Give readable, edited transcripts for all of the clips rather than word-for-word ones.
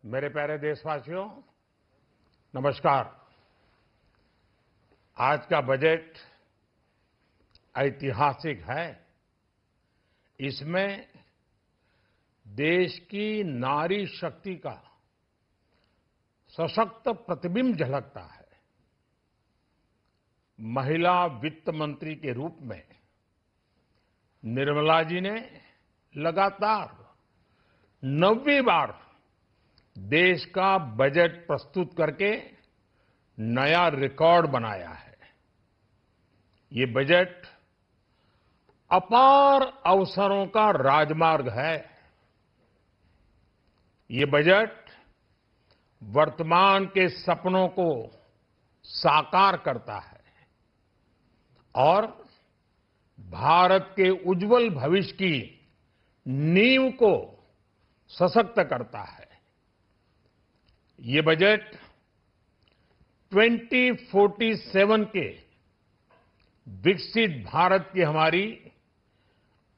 मेरे प्यारे देशवासियों, नमस्कार। आज का बजट ऐतिहासिक है। इसमें देश की नारी शक्ति का सशक्त प्रतिबिंब झलकता है। महिला वित्त मंत्री के रूप में निर्मला जी ने लगातार 9वीं बार देश का बजट प्रस्तुत करके नया रिकॉर्ड बनाया है। ये बजट अपार अवसरों का राजमार्ग है। ये बजट वर्तमान के सपनों को साकार करता है और भारत के उज्जवल भविष्य की नींव को सशक्त करता है। ये बजट 2047 के विकसित भारत की हमारी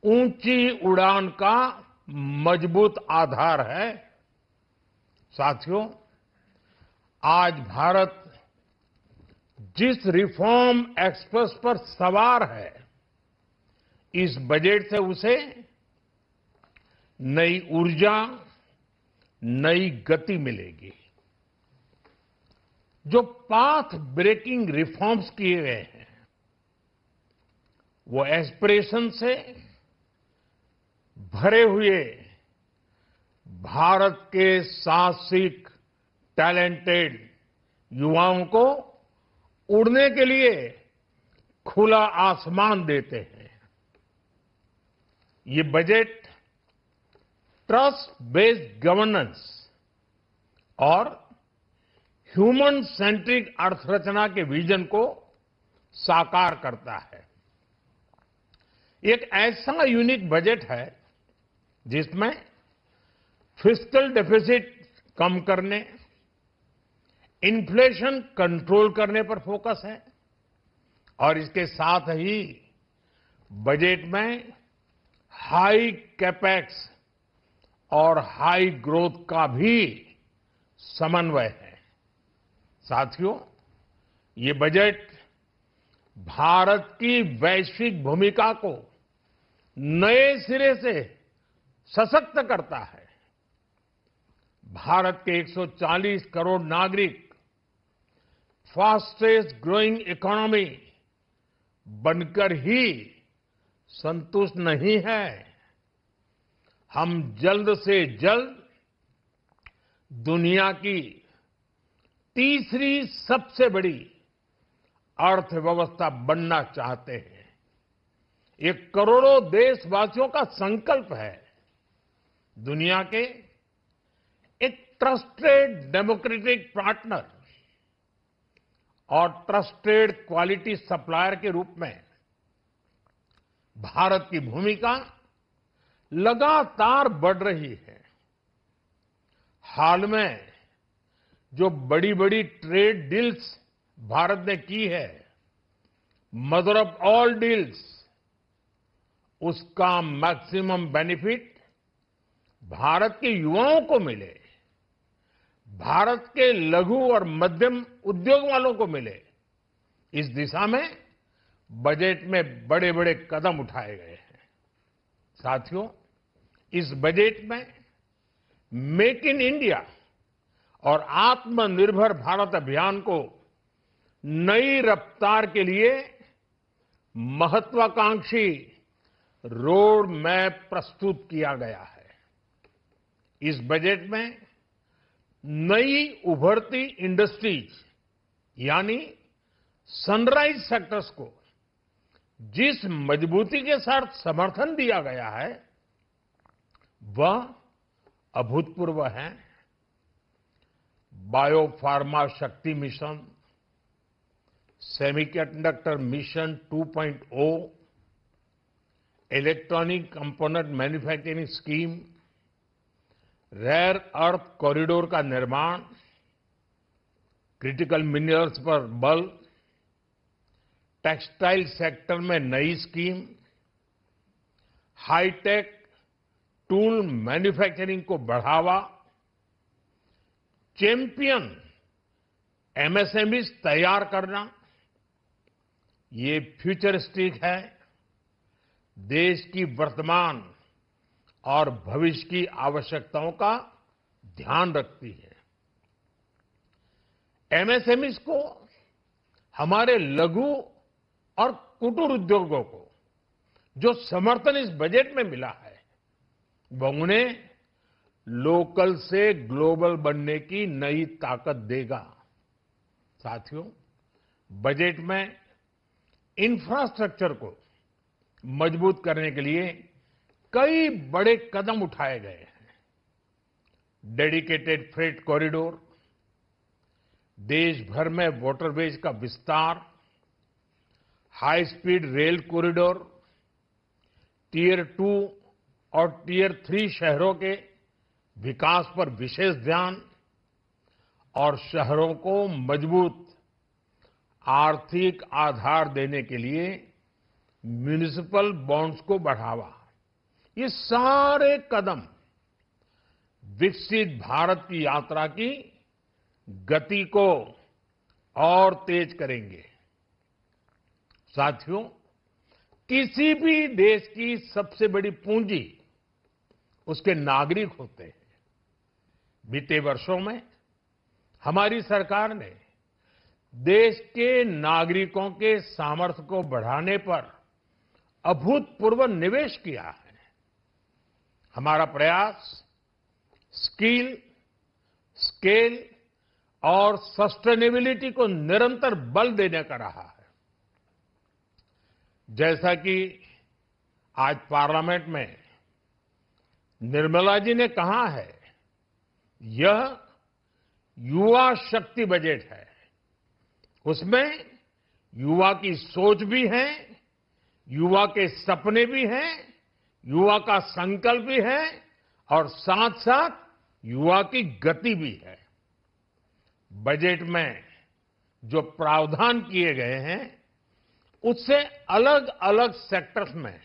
ऊंची उड़ान का मजबूत आधार है। साथियों, आज भारत जिस रिफॉर्म एक्सप्रेस पर सवार है, इस बजट से उसे नई ऊर्जा, नई गति मिलेगी। जो पाथ ब्रेकिंग रिफॉर्म्स किए गए हैं, वो एस्पिरेशन से भरे हुए भारत के साहसिक, टैलेंटेड युवाओं को उड़ने के लिए खुला आसमान देते हैं। ये बजट ट्रस्ट बेस्ड गवर्नेंस और ह्यूमन सेंट्रिक अर्थरचना के विजन को साकार करता है। एक ऐसा यूनिक बजट है जिसमें फिस्कल डेफिसिट कम करने, इन्फ्लेशन कंट्रोल करने पर फोकस है और इसके साथ ही बजट में हाई कैपेक्स और हाई ग्रोथ का भी समन्वय है। साथियों, ये बजट भारत की वैश्विक भूमिका को नए सिरे से सशक्त करता है। भारत के 140 करोड़ नागरिक फास्टेस्ट ग्रोइंग इकोनॉमी बनकर ही संतुष्ट नहीं है। हम जल्द से जल्द दुनिया की तीसरी सबसे बड़ी अर्थव्यवस्था बनना चाहते हैं। ये करोड़ों देशवासियों का संकल्प है। दुनिया के एक ट्रस्टेड डेमोक्रेटिक पार्टनर और ट्रस्टेड क्वालिटी सप्लायर के रूप में भारत की भूमिका लगातार बढ़ रही है। हाल में जो बड़ी बड़ी ट्रेड डील्स भारत ने की है, मदर ऑफ ऑल डील्स, उसका मैक्सिमम बेनिफिट भारत के युवाओं को मिले, भारत के लघु और मध्यम उद्योग वालों को मिले। इस दिशा में बजट में बड़े बड़े कदम उठाए गए हैं। साथियों, इस बजट में मेक इन इंडिया और आत्मनिर्भर भारत अभियान को नई रफ्तार के लिए महत्वाकांक्षी रोड मैप प्रस्तुत किया गया है। इस बजट में नई उभरती इंडस्ट्रीज यानी सनराइज सेक्टर्स को जिस मजबूती के साथ समर्थन दिया गया है, वह अभूतपूर्व है। Bio pharma Shakti mission, semiconductor mission 2.0, electronic component manufacturing scheme, rare earth corridor का निर्माण, क्रिटिकल मिनरल्स पर बल, टेक्सटाइल सेक्टर में नई स्कीम, हाईटेक टूल मैन्युफैक्चरिंग को बढ़ावा, चैंपियन एमएसएमई तैयार करना, ये फ्यूचरिस्टिक है, देश की वर्तमान और भविष्य की आवश्यकताओं का ध्यान रखती है। एमएसएमई को हमारे लघु और कुटीर उद्योगों को जो समर्थन इस बजट में मिला है, वो उन्हें लोकल से ग्लोबल बनने की नई ताकत देगा। साथियों, बजट में इंफ्रास्ट्रक्चर को मजबूत करने के लिए कई बड़े कदम उठाए गए हैं। डेडिकेटेड फ्रेट कॉरिडोर, देश भर में वाटरवेज का विस्तार, high speed rail corridor, tier 2 और टियर 3 शहरों के विकास पर विशेष ध्यान और शहरों को मजबूत आर्थिक आधार देने के लिए म्युनिसिपल बॉन्ड्स को बढ़ावा, ये सारे कदम विकसित भारत की यात्रा की गति को और तेज करेंगे। साथियों, किसी भी देश की सबसे बड़ी पूंजी उसके नागरिक होते हैं। बीते वर्षों में हमारी सरकार ने देश के नागरिकों के सामर्थ्य को बढ़ाने पर अभूतपूर्व निवेश किया है। हमारा प्रयास स्किल, स्केल और सस्टेनेबिलिटी को निरंतर बल देने का रहा है। जैसा कि आज पार्लियामेंट में निर्मला जी ने कहा है, यह युवा शक्ति बजट है। उसमें युवा की सोच भी है, युवा के सपने भी हैं, युवा का संकल्प भी है और साथ साथ युवा की गति भी है। बजट में जो प्रावधान किए गए हैं, उससे अलग अलग सेक्टर्स में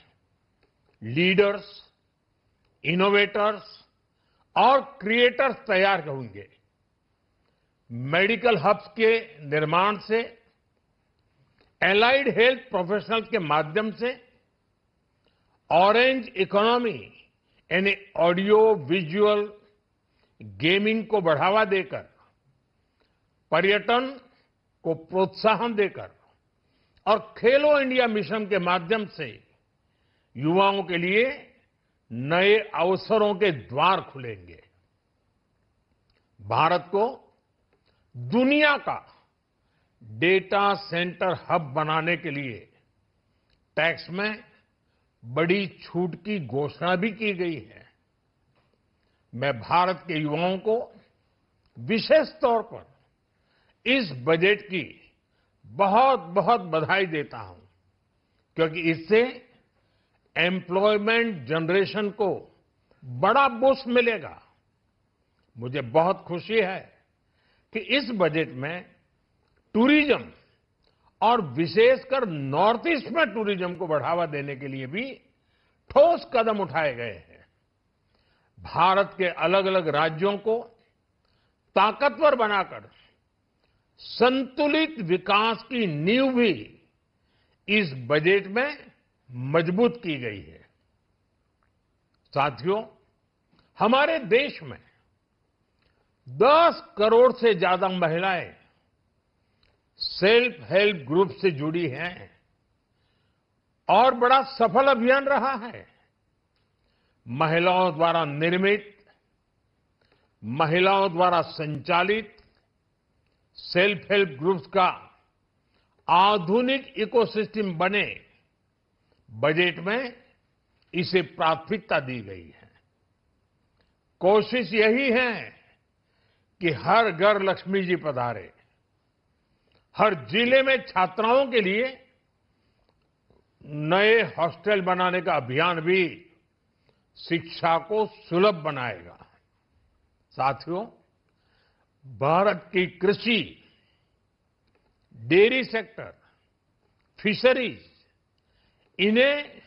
लीडर्स, इनोवेटर्स और क्रिएटर्स तैयार होंगे। मेडिकल हब्स के निर्माण से, एलाइड हेल्थ प्रोफेशनल्स के माध्यम से, ऑरेंज इकोनॉमी यानी ऑडियो विजुअल गेमिंग को बढ़ावा देकर, पर्यटन को प्रोत्साहन देकर और खेलो इंडिया मिशन के माध्यम से युवाओं के लिए नए अवसरों के द्वार खुलेंगे। भारत को दुनिया का डेटा सेंटर हब बनाने के लिए टैक्स में बड़ी छूट की घोषणा भी की गई है। मैं भारत के युवाओं को विशेष तौर पर इस बजट की बहुत बहुत बधाई देता हूं, क्योंकि इससे एम्प्लॉयमेंट जनरेशन को बड़ा बूस्ट मिलेगा। मुझे बहुत खुशी है कि इस बजट में टूरिज्म और विशेषकर नॉर्थ ईस्ट में टूरिज्म को बढ़ावा देने के लिए भी ठोस कदम उठाए गए हैं। भारत के अलग अलग राज्यों को ताकतवर बनाकर संतुलित विकास की नींव भी इस बजट में मजबूत की गई है। साथियों, हमारे देश में 10 करोड़ से ज्यादा महिलाएं सेल्फ हेल्प ग्रुप से जुड़ी हैं और बड़ा सफल अभियान रहा है। महिलाओं द्वारा निर्मित, महिलाओं द्वारा संचालित सेल्फ हेल्प ग्रुप्स का आधुनिक इकोसिस्टम बने, बजट में इसे प्राथमिकता दी गई है। कोशिश यही है कि हर घर लक्ष्मी जी पधारे। हर जिले में छात्राओं के लिए नए हॉस्टल बनाने का अभियान भी शिक्षा को सुलभ बनाएगा। साथियों, भारत की कृषि, डेयरी सेक्टर, फिशरीज, इन्हें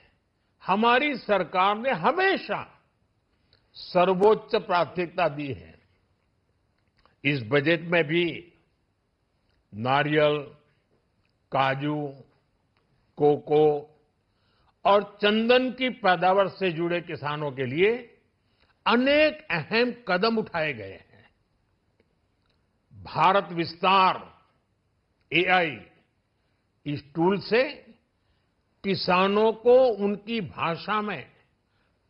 हमारी सरकार ने हमेशा सर्वोच्च प्राथमिकता दी है। इस बजट में भी नारियल, काजू, कोको और चंदन की पैदावार से जुड़े किसानों के लिए अनेक अहम कदम उठाए गए हैं। भारत विस्तार एआई इस टूल से किसानों को उनकी भाषा में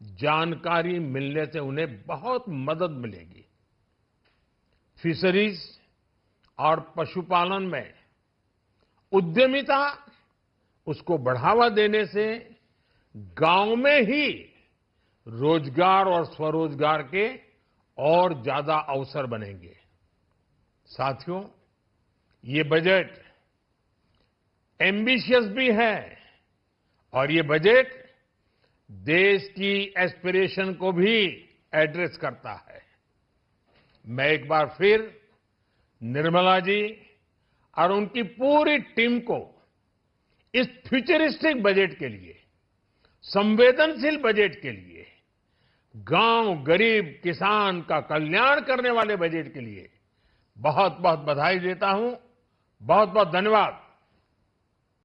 जानकारी मिलने से उन्हें बहुत मदद मिलेगी। फिशरीज और पशुपालन में उद्यमिता उसको बढ़ावा देने से गांव में ही रोजगार और स्वरोजगार के और ज्यादा अवसर बनेंगे। साथियों, ये बजट एम्बिशियस भी है और ये बजट देश की एस्पिरेशन को भी एड्रेस करता है। मैं एक बार फिर निर्मला जी और उनकी पूरी टीम को इस फ्यूचरिस्टिक बजट के लिए, संवेदनशील बजट के लिए, गांव, गरीब, किसान का कल्याण करने वाले बजट के लिए बहुत बहुत बधाई देता हूं। बहुत बहुत धन्यवाद।